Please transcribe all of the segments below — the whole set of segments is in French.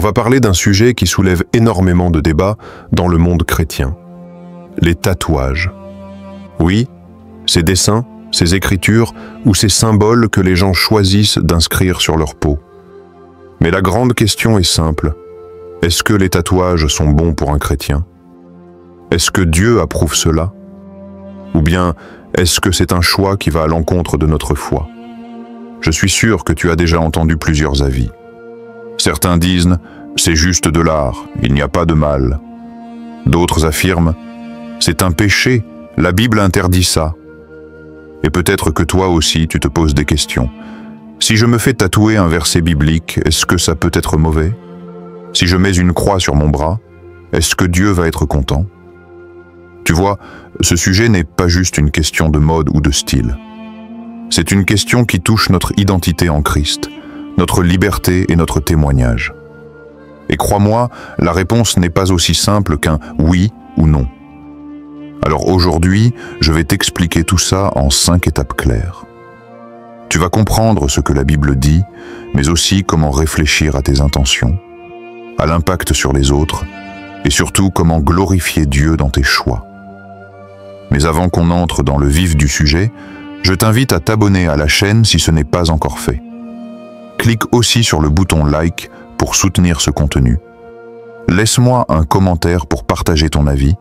va parler d'un sujet qui soulève énormément de débats dans le monde chrétien. Les tatouages. Oui, ces dessins, ces écritures ou ces symboles que les gens choisissent d'inscrire sur leur peau. Mais la grande question est simple. Est-ce que les tatouages sont bons pour un chrétien? Est-ce que Dieu approuve cela? Ou bien est-ce que c'est un choix qui va à l'encontre de notre foi? Je suis sûr que tu as déjà entendu plusieurs avis. Certains disent « c'est juste de l'art, il n'y a pas de mal ». D'autres affirment « c'est un péché, la Bible interdit ça ». Et peut-être que toi aussi tu te poses des questions. Si je me fais tatouer un verset biblique, est-ce que ça peut être mauvais? Si je mets une croix sur mon bras, est-ce que Dieu va être content? Tu vois, ce sujet n'est pas juste une question de mode ou de style. C'est une question qui touche notre identité en Christ, notre liberté et notre témoignage. Et crois-moi, la réponse n'est pas aussi simple qu'un oui ou non. Alors aujourd'hui, je vais t'expliquer tout ça en 5 étapes claires. Tu vas comprendre ce que la Bible dit, mais aussi comment réfléchir à tes intentions, à l'impact sur les autres, et surtout comment glorifier Dieu dans tes choix. Mais avant qu'on entre dans le vif du sujet, je t'invite à t'abonner à la chaîne si ce n'est pas encore fait. Clique aussi sur le bouton like pour soutenir ce contenu. Laisse-moi un commentaire pour partager ton avis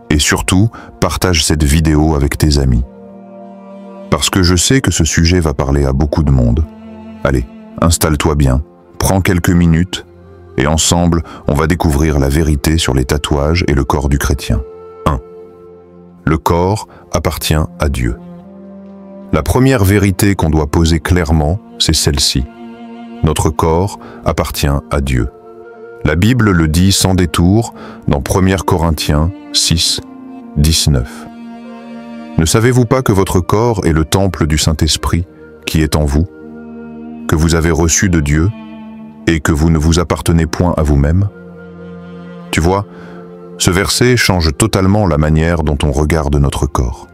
et surtout, partage cette vidéo avec tes amis. Parce que je sais que ce sujet va parler à beaucoup de monde. Allez, installe-toi bien, prends quelques minutes et ensemble, on va découvrir la vérité sur les tatouages et le corps du chrétien. 1. Le corps appartient à Dieu. La première vérité qu'on doit poser clairement, c'est celle-ci. Notre corps appartient à Dieu. La Bible le dit sans détour dans 1 Corinthiens 6, 19. Ne savez-vous pas que votre corps est le temple du Saint-Esprit qui est en vous, que vous avez reçu de Dieu et que vous ne vous appartenez point à vous-même? Tu vois, ce verset change totalement la manière dont on regarde notre corps.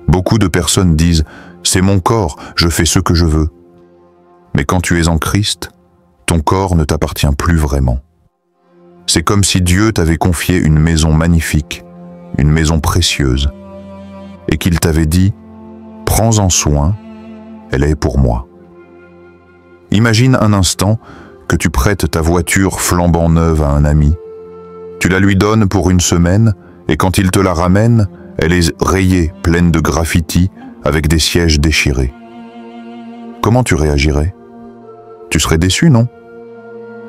Beaucoup de personnes disent « c'est mon corps, je fais ce que je veux ». Mais quand tu es en Christ, ton corps ne t'appartient plus vraiment. C'est comme si Dieu t'avait confié une maison magnifique, une maison précieuse, et qu'il t'avait dit « prends-en soin, elle est pour moi ». Imagine un instant que tu prêtes ta voiture flambant neuve à un ami. Tu la lui donnes pour une semaine, et quand il te la ramène, elle est rayée, pleine de graffitis, avec des sièges déchirés. Comment tu réagirais? Tu serais déçu, non?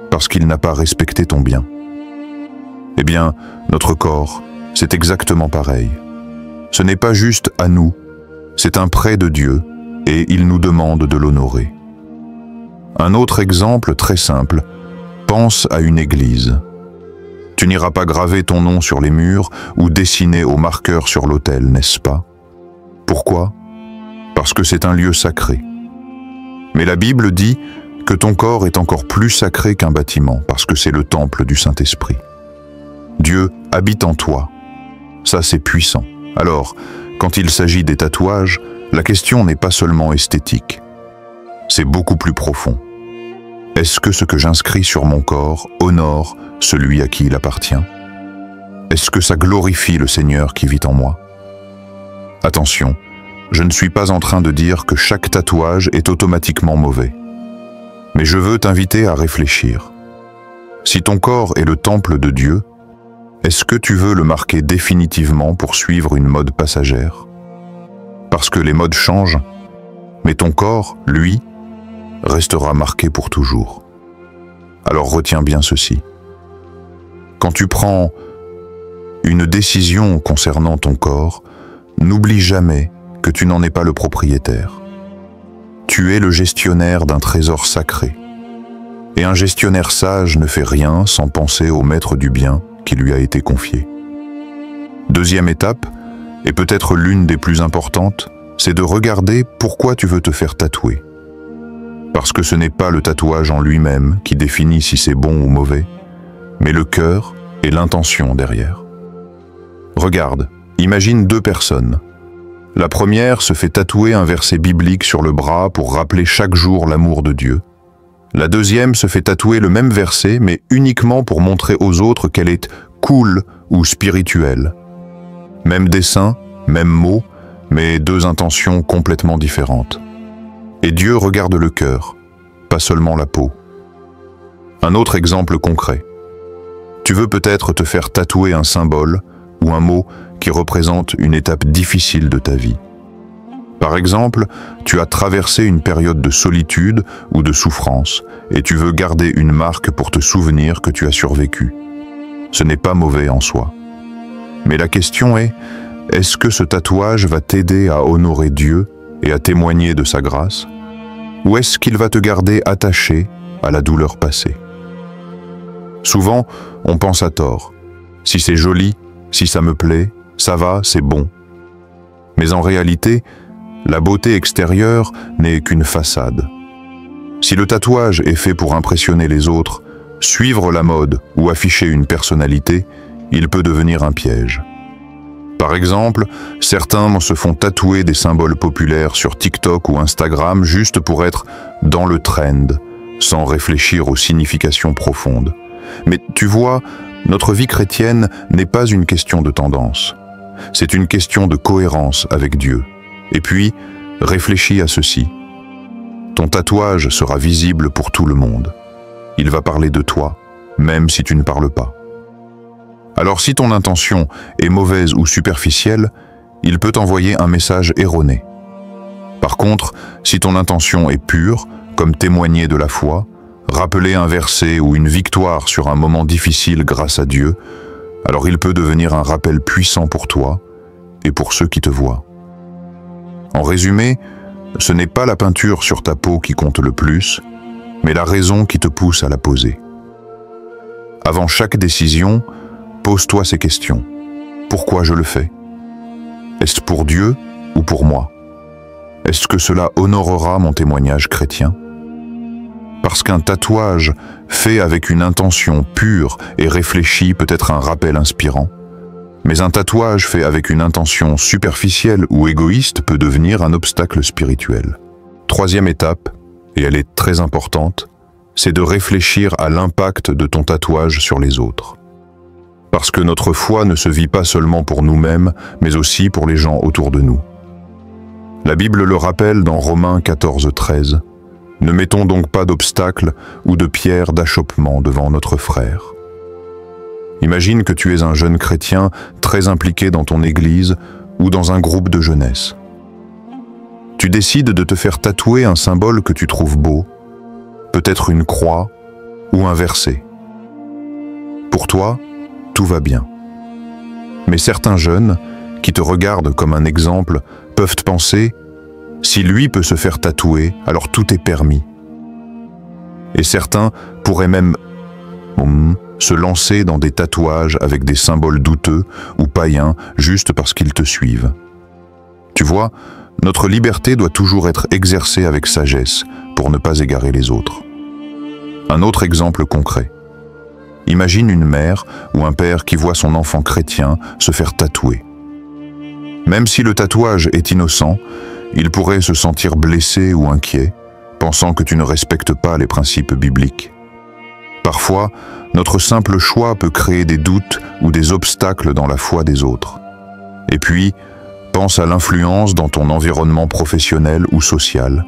Parce qu'il n'a pas respecté ton bien. Eh bien, notre corps, c'est exactement pareil. Ce n'est pas juste à nous, c'est un prêt de Dieu, et il nous demande de l'honorer. Un autre exemple très simple, pense à une église. Tu n'iras pas graver ton nom sur les murs ou dessiner au marqueur sur l'autel, n'est-ce pas? Pourquoi? Parce que c'est un lieu sacré. Mais la Bible dit que ton corps est encore plus sacré qu'un bâtiment, parce que c'est le temple du Saint-Esprit. Dieu habite en toi. Ça, c'est puissant. Alors, quand il s'agit des tatouages, la question n'est pas seulement esthétique. C'est beaucoup plus profond. Est-ce que ce que j'inscris sur mon corps honore celui à qui il appartient? Est-ce que ça glorifie le Seigneur qui vit en moi? Attention, je ne suis pas en train de dire que chaque tatouage est automatiquement mauvais. Mais je veux t'inviter à réfléchir. Si ton corps est le temple de Dieu, est-ce que tu veux le marquer définitivement pour suivre une mode passagère? Parce que les modes changent, mais ton corps, lui, restera marqué pour toujours. Alors retiens bien ceci. Quand tu prends une décision concernant ton corps, n'oublie jamais que tu n'en es pas le propriétaire. Tu es le gestionnaire d'un trésor sacré. Et un gestionnaire sage ne fait rien sans penser au maître du bien qui lui a été confié. Deuxième étape, et peut-être l'une des plus importantes, c'est de regarder pourquoi tu veux te faire tatouer. Parce que ce n'est pas le tatouage en lui-même qui définit si c'est bon ou mauvais, mais le cœur et l'intention derrière. Regarde, imagine 2 personnes. La première se fait tatouer un verset biblique sur le bras pour rappeler chaque jour l'amour de Dieu. La deuxième se fait tatouer le même verset, mais uniquement pour montrer aux autres qu'elle est cool ou spirituelle. Même dessin, même mot, mais deux intentions complètement différentes. Et Dieu regarde le cœur, pas seulement la peau. Un autre exemple concret. Tu veux peut-être te faire tatouer un symbole ou un mot qui représente une étape difficile de ta vie. Par exemple, tu as traversé une période de solitude ou de souffrance et tu veux garder une marque pour te souvenir que tu as survécu. Ce n'est pas mauvais en soi. Mais la question est-ce que ce tatouage va t'aider à honorer Dieu et à témoigner de sa grâce? Ou est-ce qu'il va te garder attaché à la douleur passée? Souvent, on pense à tort. Si c'est joli, si ça me plaît, ça va, c'est bon. Mais en réalité, la beauté extérieure n'est qu'une façade. Si le tatouage est fait pour impressionner les autres, suivre la mode ou afficher une personnalité, il peut devenir un piège. Par exemple, certains se font tatouer des symboles populaires sur TikTok ou Instagram juste pour être dans le trend, sans réfléchir aux significations profondes. Mais tu vois, notre vie chrétienne n'est pas une question de tendance. C'est une question de cohérence avec Dieu. Et puis, réfléchis à ceci. Ton tatouage sera visible pour tout le monde. Il va parler de toi, même si tu ne parles pas. Alors si ton intention est mauvaise ou superficielle, il peut envoyer un message erroné. Par contre, si ton intention est pure, comme témoigner de la foi, rappeler un verset ou une victoire sur un moment difficile grâce à Dieu, alors il peut devenir un rappel puissant pour toi et pour ceux qui te voient. En résumé, ce n'est pas la peinture sur ta peau qui compte le plus, mais la raison qui te pousse à la poser. Avant chaque décision, pose-toi ces questions. Pourquoi je le fais? Est-ce pour Dieu ou pour moi? Est-ce que cela honorera mon témoignage chrétien? Parce qu'un tatouage fait avec une intention pure et réfléchie peut être un rappel inspirant. Mais un tatouage fait avec une intention superficielle ou égoïste peut devenir un obstacle spirituel. Troisième étape, et elle est très importante, c'est de réfléchir à l'impact de ton tatouage sur les autres. Parce que notre foi ne se vit pas seulement pour nous-mêmes, mais aussi pour les gens autour de nous. La Bible le rappelle dans Romains 14:13. Ne mettons donc pas d'obstacles ou de pierres d'achoppement devant notre frère. Imagine que tu es un jeune chrétien très impliqué dans ton église ou dans un groupe de jeunesse. Tu décides de te faire tatouer un symbole que tu trouves beau, peut-être une croix ou un verset. Pour toi, tout va bien. Mais certains jeunes, qui te regardent comme un exemple, peuvent penser « si lui peut se faire tatouer, alors tout est permis ». Et certains pourraient même se lancer dans des tatouages avec des symboles douteux ou païens juste parce qu'ils te suivent. Tu vois, notre liberté doit toujours être exercée avec sagesse pour ne pas égarer les autres. Un autre exemple concret. Imagine une mère ou un père qui voit son enfant chrétien se faire tatouer. Même si le tatouage est innocent, il pourrait se sentir blessé ou inquiet, pensant que tu ne respectes pas les principes bibliques. Parfois, notre simple choix peut créer des doutes ou des obstacles dans la foi des autres. Et puis, pense à l'influence dans ton environnement professionnel ou social.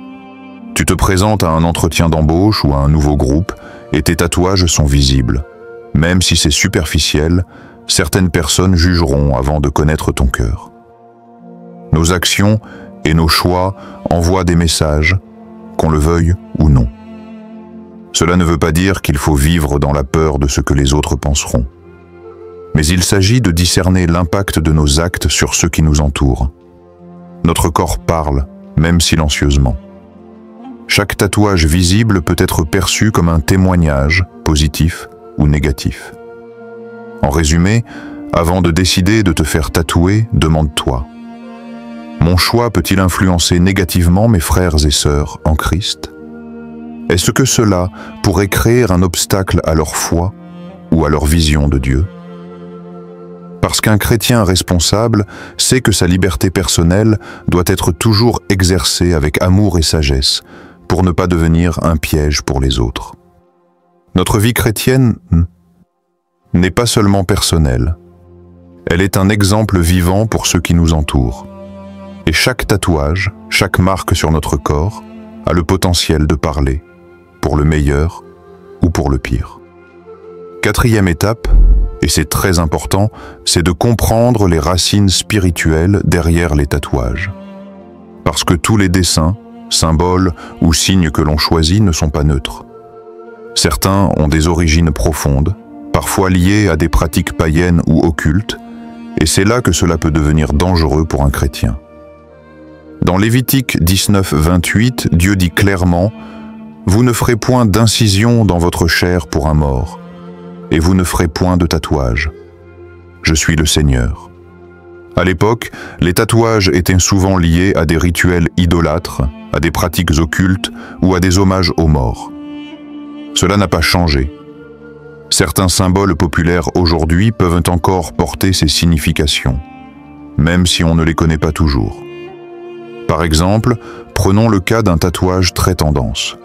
Tu te présentes à un entretien d'embauche ou à un nouveau groupe et tes tatouages sont visibles. Même si c'est superficiel, certaines personnes jugeront avant de connaître ton cœur. Nos actions et nos choix envoient des messages, qu'on le veuille ou non. Cela ne veut pas dire qu'il faut vivre dans la peur de ce que les autres penseront. Mais il s'agit de discerner l'impact de nos actes sur ceux qui nous entourent. Notre corps parle, même silencieusement. Chaque tatouage visible peut être perçu comme un témoignage, positif ou négatif. En résumé, avant de décider de te faire tatouer, demande-toi: mon choix peut-il influencer négativement mes frères et sœurs en Christ? Est-ce que cela pourrait créer un obstacle à leur foi ou à leur vision de Dieu? Parce qu'un chrétien responsable sait que sa liberté personnelle doit être toujours exercée avec amour et sagesse pour ne pas devenir un piège pour les autres. Notre vie chrétienne n'est pas seulement personnelle. Elle est un exemple vivant pour ceux qui nous entourent. Et chaque tatouage, chaque marque sur notre corps a le potentiel de parler, pour le meilleur ou pour le pire. Quatrième étape, et c'est très important, c'est de comprendre les racines spirituelles derrière les tatouages. Parce que tous les dessins, symboles ou signes que l'on choisit ne sont pas neutres. Certains ont des origines profondes, parfois liées à des pratiques païennes ou occultes, et c'est là que cela peut devenir dangereux pour un chrétien. Dans Lévitique 19, 28, Dieu dit clairement « Vous ne ferez point d'incision dans votre chair pour un mort, et vous ne ferez point de tatouage. Je suis le Seigneur. » À l'époque, les tatouages étaient souvent liés à des rituels idolâtres, à des pratiques occultes ou à des hommages aux morts. Cela n'a pas changé. Certains symboles populaires aujourd'hui peuvent encore porter ces significations, même si on ne les connaît pas toujours. Par exemple, prenons le cas d'un tatouage très tendance,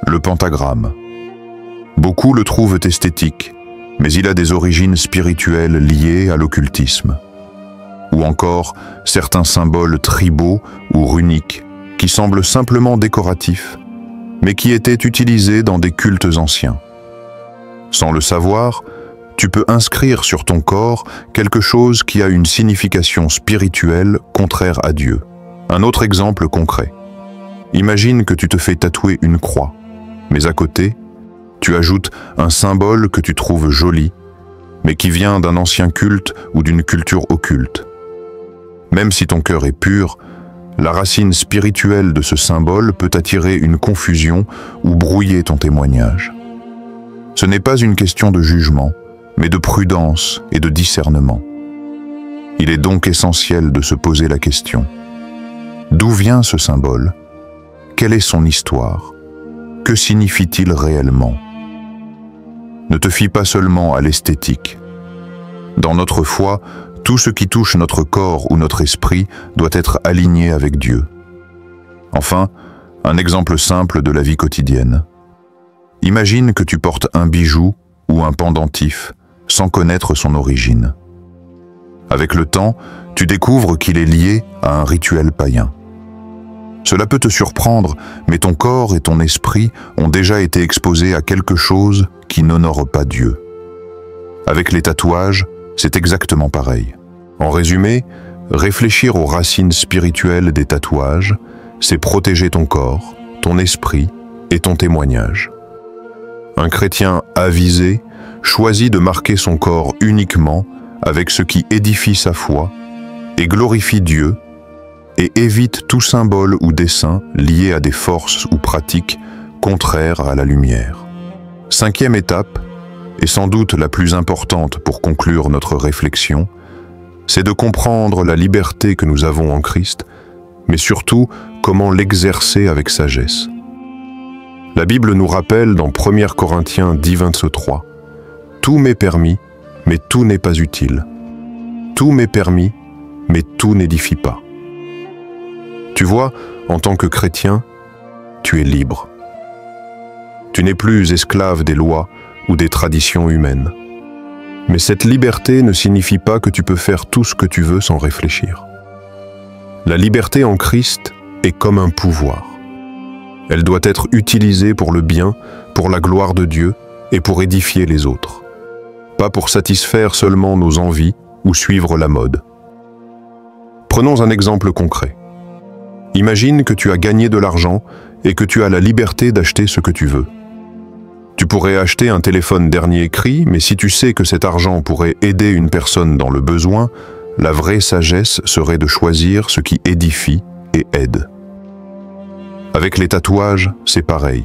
le pentagramme. Beaucoup le trouvent esthétique, mais il a des origines spirituelles liées à l'occultisme. Ou encore certains symboles tribaux ou runiques qui semblent simplement décoratifs, mais qui étaient utilisés dans des cultes anciens. Sans le savoir, tu peux inscrire sur ton corps quelque chose qui a une signification spirituelle contraire à Dieu. Un autre exemple concret. Imagine que tu te fais tatouer une croix, mais à côté, tu ajoutes un symbole que tu trouves joli, mais qui vient d'un ancien culte ou d'une culture occulte. Même si ton cœur est pur, la racine spirituelle de ce symbole peut attirer une confusion ou brouiller ton témoignage. Ce n'est pas une question de jugement, mais de prudence et de discernement. Il est donc essentiel de se poser la question. D'où vient ce symbole? Quelle est son histoire? Que signifie-t-il réellement? Ne te fie pas seulement à l'esthétique. Dans notre foi, tout ce qui touche notre corps ou notre esprit doit être aligné avec Dieu. Enfin, un exemple simple de la vie quotidienne. Imagine que tu portes un bijou ou un pendentif sans connaître son origine. Avec le temps, tu découvres qu'il est lié à un rituel païen. Cela peut te surprendre, mais ton corps et ton esprit ont déjà été exposés à quelque chose qui n'honore pas Dieu. Avec les tatouages, c'est exactement pareil. En résumé, réfléchir aux racines spirituelles des tatouages, c'est protéger ton corps, ton esprit et ton témoignage. Un chrétien avisé choisit de marquer son corps uniquement avec ce qui édifie sa foi et glorifie Dieu et évite tout symbole ou dessin lié à des forces ou pratiques contraires à la lumière. Cinquième étape, et sans doute la plus importante pour conclure notre réflexion, c'est de comprendre la liberté que nous avons en Christ, mais surtout comment l'exercer avec sagesse. La Bible nous rappelle dans 1 Corinthiens 10, 23, « Tout m'est permis, mais tout n'est pas utile. Tout m'est permis, mais tout n'édifie pas. » Tu vois, en tant que chrétien, tu es libre. Tu n'es plus esclave des lois ou des traditions humaines. Mais cette liberté ne signifie pas que tu peux faire tout ce que tu veux sans réfléchir. La liberté en Christ est comme un pouvoir. Elle doit être utilisée pour le bien, pour la gloire de Dieu et pour édifier les autres. Pas pour satisfaire seulement nos envies ou suivre la mode. Prenons un exemple concret. Imagine que tu as gagné de l'argent et que tu as la liberté d'acheter ce que tu veux. Tu pourrais acheter un téléphone dernier cri, mais si tu sais que cet argent pourrait aider une personne dans le besoin, la vraie sagesse serait de choisir ce qui édifie et aide. Avec les tatouages, c'est pareil.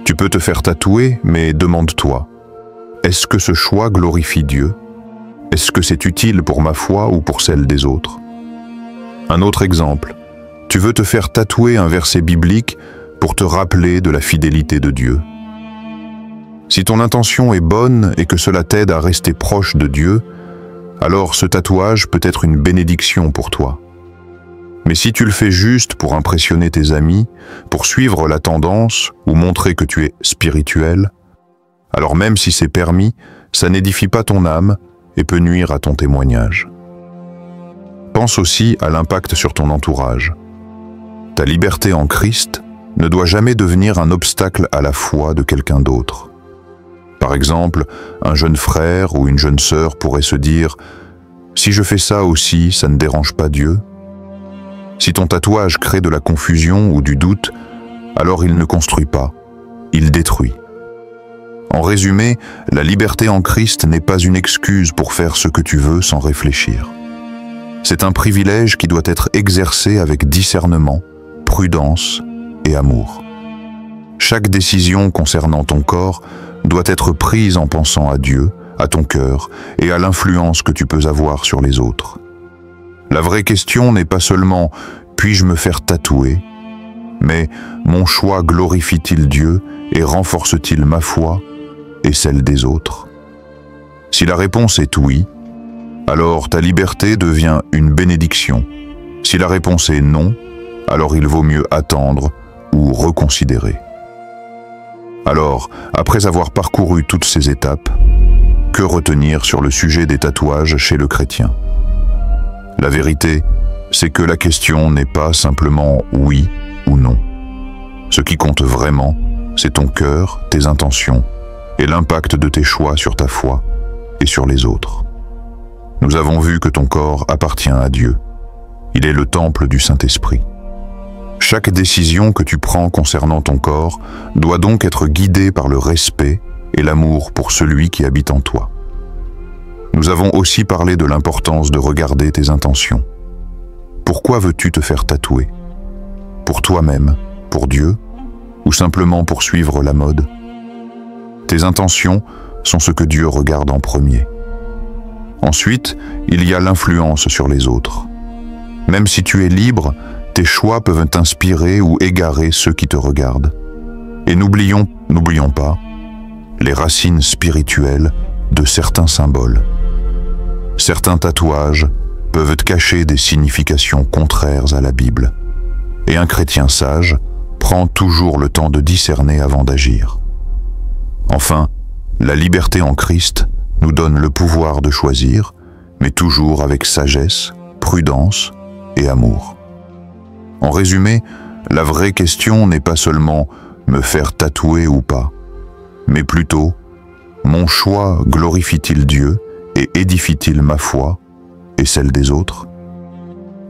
Tu peux te faire tatouer, mais demande-toi, est-ce que ce choix glorifie Dieu? Est-ce que c'est utile pour ma foi ou pour celle des autres? Un autre exemple, tu veux te faire tatouer un verset biblique pour te rappeler de la fidélité de Dieu. Si ton intention est bonne et que cela t'aide à rester proche de Dieu, alors ce tatouage peut être une bénédiction pour toi. Mais si tu le fais juste pour impressionner tes amis, pour suivre la tendance ou montrer que tu es spirituel, alors même si c'est permis, ça n'édifie pas ton âme et peut nuire à ton témoignage. Pense aussi à l'impact sur ton entourage. Ta liberté en Christ ne doit jamais devenir un obstacle à la foi de quelqu'un d'autre. Par exemple, un jeune frère ou une jeune sœur pourrait se dire « Si je fais ça aussi, ça ne dérange pas Dieu ?» Si ton tatouage crée de la confusion ou du doute, alors il ne construit pas, il détruit. En résumé, la liberté en Christ n'est pas une excuse pour faire ce que tu veux sans réfléchir. C'est un privilège qui doit être exercé avec discernement, prudence et amour. Chaque décision concernant ton corps doit être prise en pensant à Dieu, à ton cœur et à l'influence que tu peux avoir sur les autres. La vraie question n'est pas seulement « puis-je me faire tatouer ?», mais « mon choix glorifie-t-il Dieu et renforce-t-il ma foi et celle des autres ?» Si la réponse est oui, alors ta liberté devient une bénédiction. Si la réponse est non, alors il vaut mieux attendre ou reconsidérer. Alors, après avoir parcouru toutes ces étapes, que retenir sur le sujet des tatouages chez le chrétien? La vérité, c'est que la question n'est pas simplement oui ou non. Ce qui compte vraiment, c'est ton cœur, tes intentions et l'impact de tes choix sur ta foi et sur les autres. Nous avons vu que ton corps appartient à Dieu. Il est le temple du Saint-Esprit. Chaque décision que tu prends concernant ton corps doit donc être guidée par le respect et l'amour pour celui qui habite en toi. Nous avons aussi parlé de l'importance de regarder tes intentions. Pourquoi veux-tu te faire tatouer? Pour toi-même, pour Dieu, ou simplement pour suivre la mode? Tes intentions sont ce que Dieu regarde en premier. Ensuite, il y a l'influence sur les autres. Même si tu es libre, tes choix peuvent inspirer ou égarer ceux qui te regardent. Et n'oublions pas les racines spirituelles de certains symboles. Certains tatouages peuvent cacher des significations contraires à la Bible. Et un chrétien sage prend toujours le temps de discerner avant d'agir. Enfin, la liberté en Christ nous donne le pouvoir de choisir, mais toujours avec sagesse, prudence et amour. En résumé, la vraie question n'est pas seulement « me faire tatouer ou pas », mais plutôt « mon choix glorifie-t-il Dieu et édifie-t-il ma foi et celle des autres ?»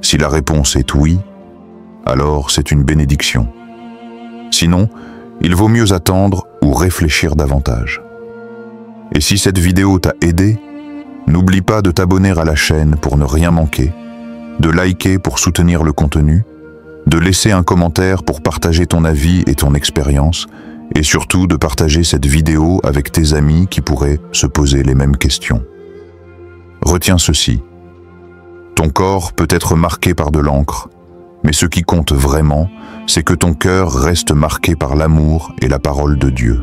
Si la réponse est oui, alors c'est une bénédiction. Sinon, il vaut mieux attendre ou réfléchir davantage. Et si cette vidéo t'a aidé, n'oublie pas de t'abonner à la chaîne pour ne rien manquer, de liker pour soutenir le contenu, de laisser un commentaire pour partager ton avis et ton expérience, et surtout de partager cette vidéo avec tes amis qui pourraient se poser les mêmes questions. Retiens ceci. Ton corps peut être marqué par de l'encre, mais ce qui compte vraiment, c'est que ton cœur reste marqué par l'amour et la parole de Dieu.